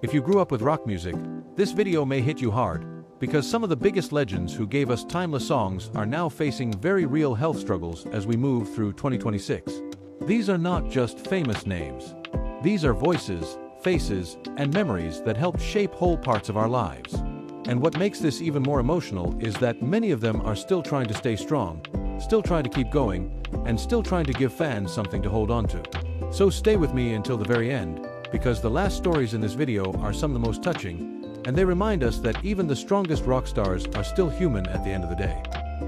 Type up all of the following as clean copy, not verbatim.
If you grew up with rock music, this video may hit you hard, because some of the biggest legends who gave us timeless songs are now facing very real health struggles as we move through 2026. These are not just famous names. These are voices, faces, and memories that helped shape whole parts of our lives. And what makes this even more emotional is that many of them are still trying to stay strong, still trying to keep going, and still trying to give fans something to hold on to. So stay with me until the very end, because the last stories in this video are some of the most touching, and they remind us that even the strongest rock stars are still human at the end of the day.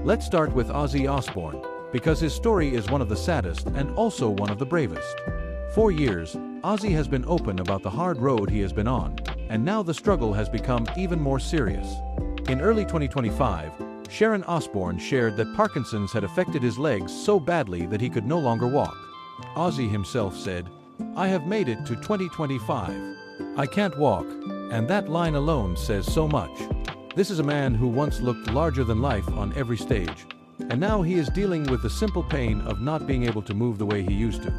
Let's start with Ozzy Osbourne, because his story is one of the saddest and also one of the bravest. For years, Ozzy has been open about the hard road he has been on, and now the struggle has become even more serious. In early 2025, Sharon Osbourne shared that Parkinson's had affected his legs so badly that he could no longer walk. Ozzy himself said, "I have made it to 2025. I can't walk," and that line alone says so much. This is a man who once looked larger than life on every stage, and now he is dealing with the simple pain of not being able to move the way he used to.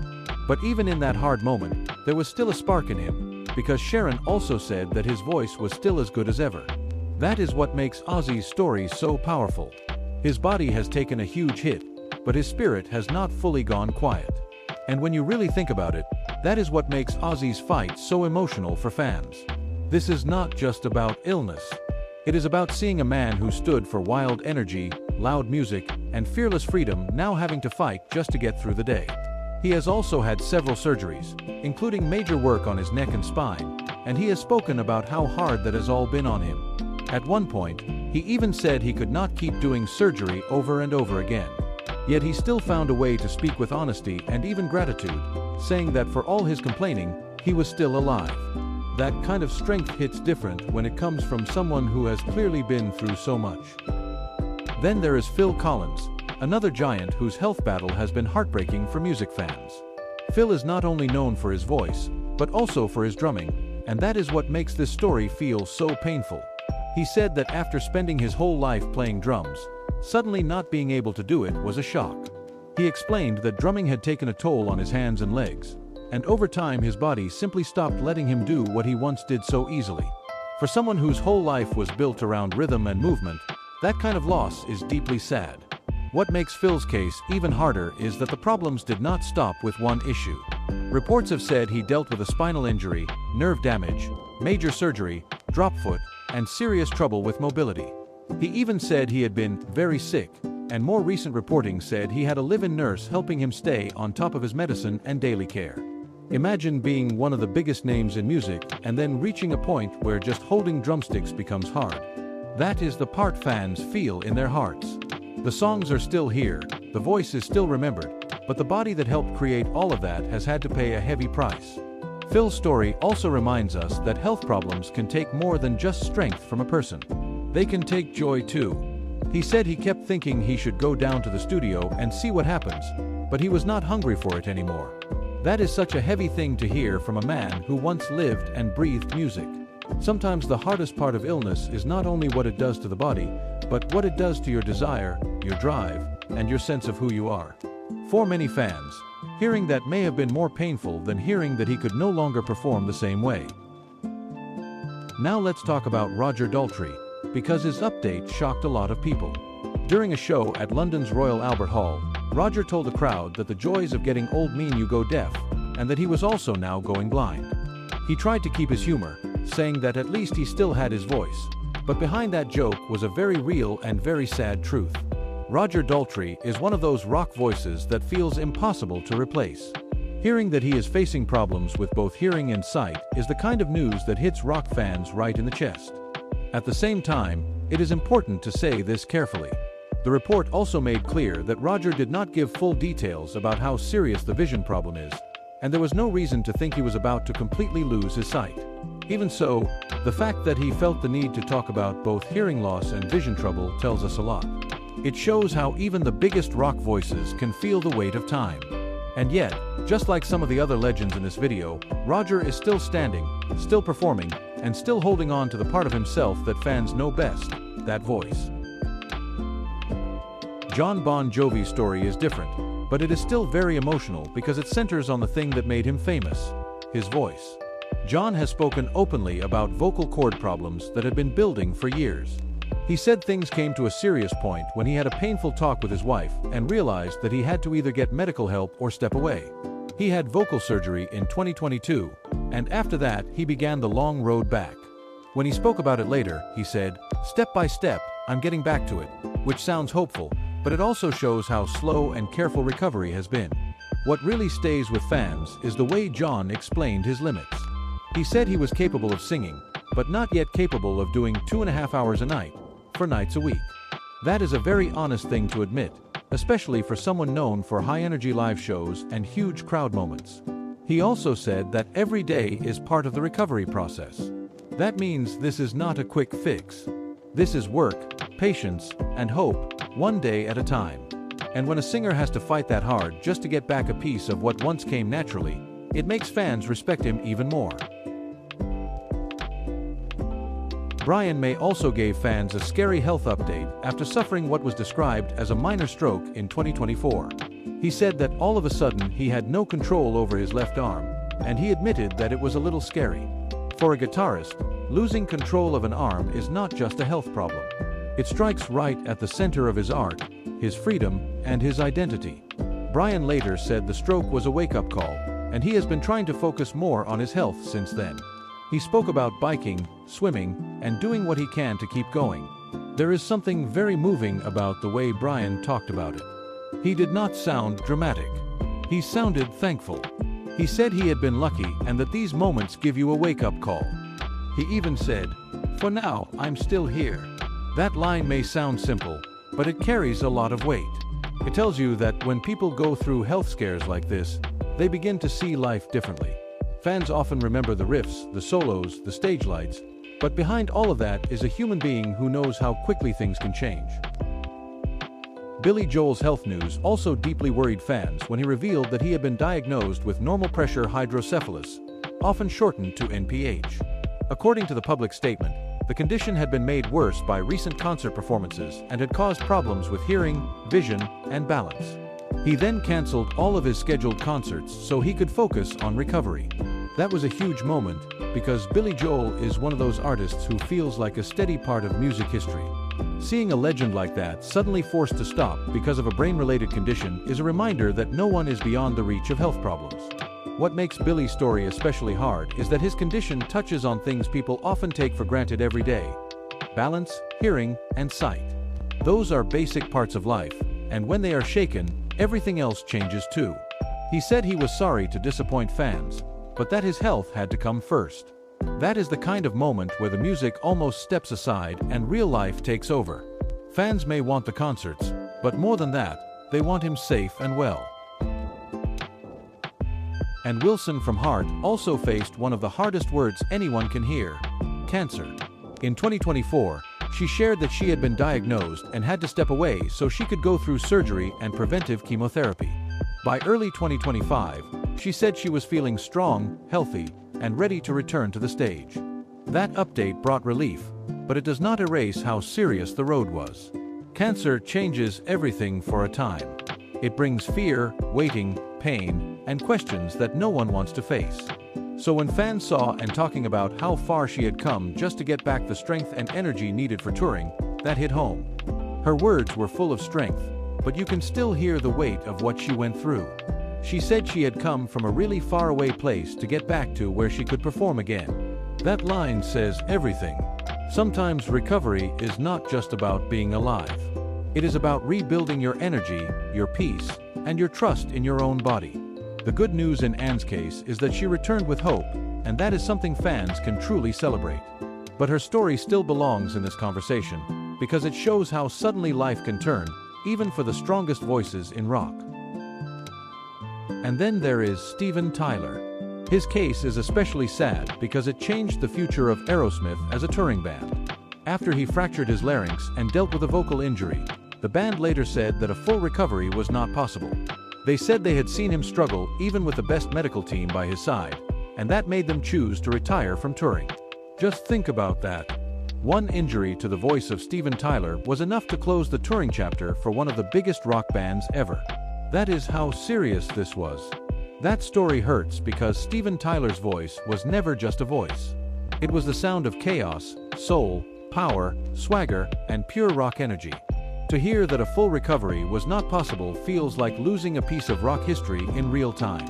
But even in that hard moment, there was still a spark in him, because Sharon also said that his voice was still as good as ever. That is what makes Ozzy's story so powerful. His body has taken a huge hit, but his spirit has not fully gone quiet. And when you really think about it, that is what makes Ozzy's fight so emotional for fans. This is not just about illness. It is about seeing a man who stood for wild energy, loud music, and fearless freedom now having to fight just to get through the day. He has also had several surgeries, including major work on his neck and spine, and he has spoken about how hard that has all been on him. At one point, he even said he could not keep doing surgery over and over again. Yet he still found a way to speak with honesty and even gratitude, saying that for all his complaining, he was still alive. That kind of strength hits different when it comes from someone who has clearly been through so much. Then there is Phil Collins, another giant whose health battle has been heartbreaking for music fans. Phil is not only known for his voice, but also for his drumming, and that is what makes this story feel so painful. He said that after spending his whole life playing drums, suddenly not being able to do it was a shock. He explained that drumming had taken a toll on his hands and legs, and over time his body simply stopped letting him do what he once did so easily. For someone whose whole life was built around rhythm and movement, that kind of loss is deeply sad. What makes Phil's case even harder is that the problems did not stop with one issue. Reports have said he dealt with a spinal injury, nerve damage, major surgery, drop foot, and serious trouble with mobility. He even said he had been very sick, and more recent reporting said he had a live-in nurse helping him stay on top of his medicine and daily care. Imagine being one of the biggest names in music and then reaching a point where just holding drumsticks becomes hard. That is the part fans feel in their hearts. The songs are still here, the voice is still remembered, but the body that helped create all of that has had to pay a heavy price. Phil's story also reminds us that health problems can take more than just strength from a person. They can take joy too. He said he kept thinking he should go down to the studio and see what happens, but he was not hungry for it anymore. That is such a heavy thing to hear from a man who once lived and breathed music. Sometimes the hardest part of illness is not only what it does to the body, but what it does to your desire, your drive, and your sense of who you are. For many fans, hearing that may have been more painful than hearing that he could no longer perform the same way. Now let's talk about Roger Daltrey, because his update shocked a lot of people. During a show at London's Royal Albert Hall, Roger told the crowd that the joys of getting old mean you go deaf, and that he was also now going blind. He tried to keep his humor, saying that at least he still had his voice, but behind that joke was a very real and very sad truth. Roger Daltrey is one of those rock voices that feels impossible to replace. Hearing that he is facing problems with both hearing and sight is the kind of news that hits rock fans right in the chest. At the same time, it is important to say this carefully. The report also made clear that Roger did not give full details about how serious the vision problem is, and there was no reason to think he was about to completely lose his sight. Even so, the fact that he felt the need to talk about both hearing loss and vision trouble tells us a lot. It shows how even the biggest rock voices can feel the weight of time. And yet, just like some of the other legends in this video, Roger is still standing, still performing, and still holding on to the part of himself that fans know best, that voice. Jon Bon Jovi's story is different, but it is still very emotional because it centers on the thing that made him famous, his voice. John has spoken openly about vocal cord problems that had been building for years. He said things came to a serious point when he had a painful talk with his wife and realized that he had to either get medical help or step away. He had vocal surgery in 2022, and after that he began the long road back. When he spoke about it later, he said, "Step by step, I'm getting back to it," which sounds hopeful, but it also shows how slow and careful recovery has been. What really stays with fans is the way John explained his limits. He said he was capable of singing, but not yet capable of doing 2.5 hours a night, for nights a week. That is a very honest thing to admit, especially for someone known for high-energy live shows and huge crowd moments. He also said that every day is part of the recovery process. That means this is not a quick fix. This is work, patience, and hope, one day at a time. And when a singer has to fight that hard just to get back a piece of what once came naturally, it makes fans respect him even more. Brian May also gave fans a scary health update after suffering what was described as a minor stroke in 2024. He said that all of a sudden he had no control over his left arm, and he admitted that it was a little scary. For a guitarist, losing control of an arm is not just a health problem. It strikes right at the center of his art, his freedom, and his identity. Brian later said the stroke was a wake-up call, and he has been trying to focus more on his health since then. He spoke about biking, swimming, and doing what he can to keep going. There is something very moving about the way Brian talked about it. He did not sound dramatic. He sounded thankful. He said he had been lucky and that these moments give you a wake-up call. He even said, "For now, I'm still here." That line may sound simple, but it carries a lot of weight. It tells you that when people go through health scares like this, they begin to see life differently. Fans often remember the riffs, the solos, the stage lights, but behind all of that is a human being who knows how quickly things can change. Billy Joel's health news also deeply worried fans when he revealed that he had been diagnosed with normal pressure hydrocephalus, often shortened to NPH. According to the public statement, the condition had been made worse by recent concert performances and had caused problems with hearing, vision, and balance. He then canceled all of his scheduled concerts so he could focus on recovery. That was a huge moment, because Billy Joel is one of those artists who feels like a steady part of music history. Seeing a legend like that suddenly forced to stop because of a brain-related condition is a reminder that no one is beyond the reach of health problems. What makes Billy's story especially hard is that his condition touches on things people often take for granted every day: balance, hearing, and sight. Those are basic parts of life, and when they are shaken, everything else changes too. He said he was sorry to disappoint fans, but that his health had to come first. That is the kind of moment where the music almost steps aside and real life takes over. Fans may want the concerts, but more than that, they want him safe and well. And Wilson from Heart also faced one of the hardest words anyone can hear: cancer. In 2024, she shared that she had been diagnosed and had to step away so she could go through surgery and preventive chemotherapy. By early 2025, she said she was feeling strong, healthy, and ready to return to the stage. That update brought relief, but it does not erase how serious the road was. Cancer changes everything for a time. It brings fear, waiting, pain, and questions that no one wants to face. So when fans saw and talking about how far she had come just to get back the strength and energy needed for touring, that hit home. Her words were full of strength, but you can still hear the weight of what she went through. She said she had come from a really faraway place to get back to where she could perform again. That line says everything. Sometimes recovery is not just about being alive. It is about rebuilding your energy, your peace, and your trust in your own body. The good news in Anne's case is that she returned with hope, and that is something fans can truly celebrate. But her story still belongs in this conversation, because it shows how suddenly life can turn, even for the strongest voices in rock. And then there is Steven Tyler. His case is especially sad because it changed the future of Aerosmith as a touring band. After he fractured his larynx and dealt with a vocal injury, the band later said that a full recovery was not possible. They said they had seen him struggle even with the best medical team by his side, and that made them choose to retire from touring. Just think about that. One injury to the voice of Steven Tyler was enough to close the touring chapter for one of the biggest rock bands ever. That is how serious this was. That story hurts because Steven Tyler's voice was never just a voice. It was the sound of chaos, soul, power, swagger, and pure rock energy. To hear that a full recovery was not possible feels like losing a piece of rock history in real time.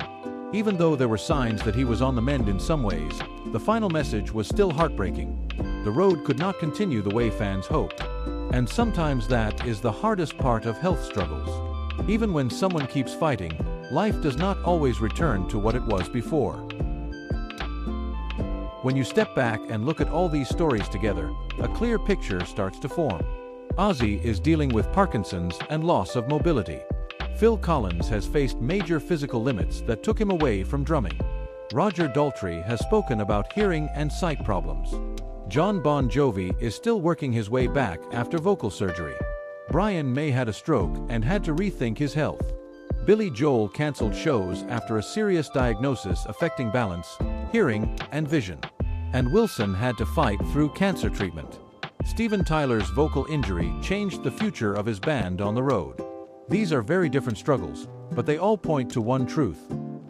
Even though there were signs that he was on the mend in some ways, the final message was still heartbreaking. The road could not continue the way fans hoped. And sometimes that is the hardest part of health struggles. Even when someone keeps fighting, life does not always return to what it was before. When you step back and look at all these stories together, a clear picture starts to form. Ozzy is dealing with Parkinson's and loss of mobility. Phil Collins has faced major physical limits that took him away from drumming. Roger Daltrey has spoken about hearing and sight problems. Jon Bon Jovi is still working his way back after vocal surgery. Brian May had a stroke and had to rethink his health. Billy Joel canceled shows after a serious diagnosis affecting balance, hearing, and vision. And Wilson had to fight through cancer treatment. Steven Tyler's vocal injury changed the future of his band on the road. These are very different struggles, but they all point to one truth.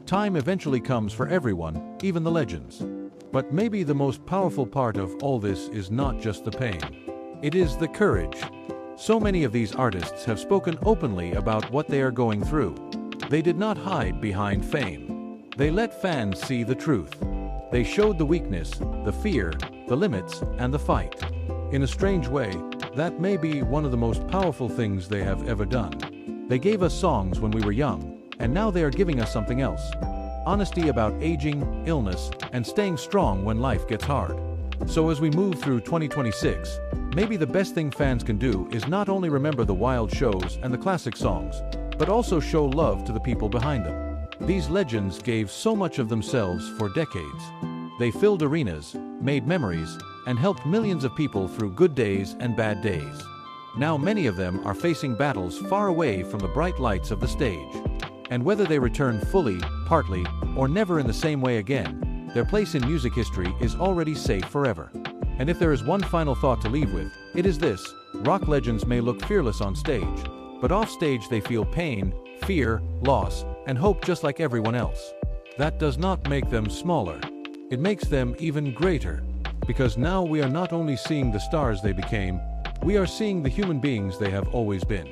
Time eventually comes for everyone, even the legends. But maybe the most powerful part of all this is not just the pain. It is the courage. So many of these artists have spoken openly about what they are going through. They did not hide behind fame. They let fans see the truth. They showed the weakness, the fear, the limits, and the fight. In a strange way, that may be one of the most powerful things they have ever done. They gave us songs when we were young, and now they are giving us something else. Honesty about aging, illness, and staying strong when life gets hard. So as we move through 2026, maybe the best thing fans can do is not only remember the wild shows and the classic songs, but also show love to the people behind them. These legends gave so much of themselves for decades. They filled arenas, made memories, and helped millions of people through good days and bad days. Now many of them are facing battles far away from the bright lights of the stage. And whether they return fully, partly, or never in the same way again, their place in music history is already safe forever. And if there is one final thought to leave with, it is this: rock legends may look fearless on stage, but off stage they feel pain, fear, loss, and hope just like everyone else. That does not make them smaller. It makes them even greater. Because now we are not only seeing the stars they became, we are seeing the human beings they have always been.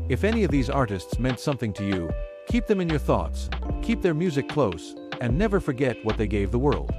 If any of these artists meant something to you, keep them in your thoughts, keep their music close, and never forget what they gave the world.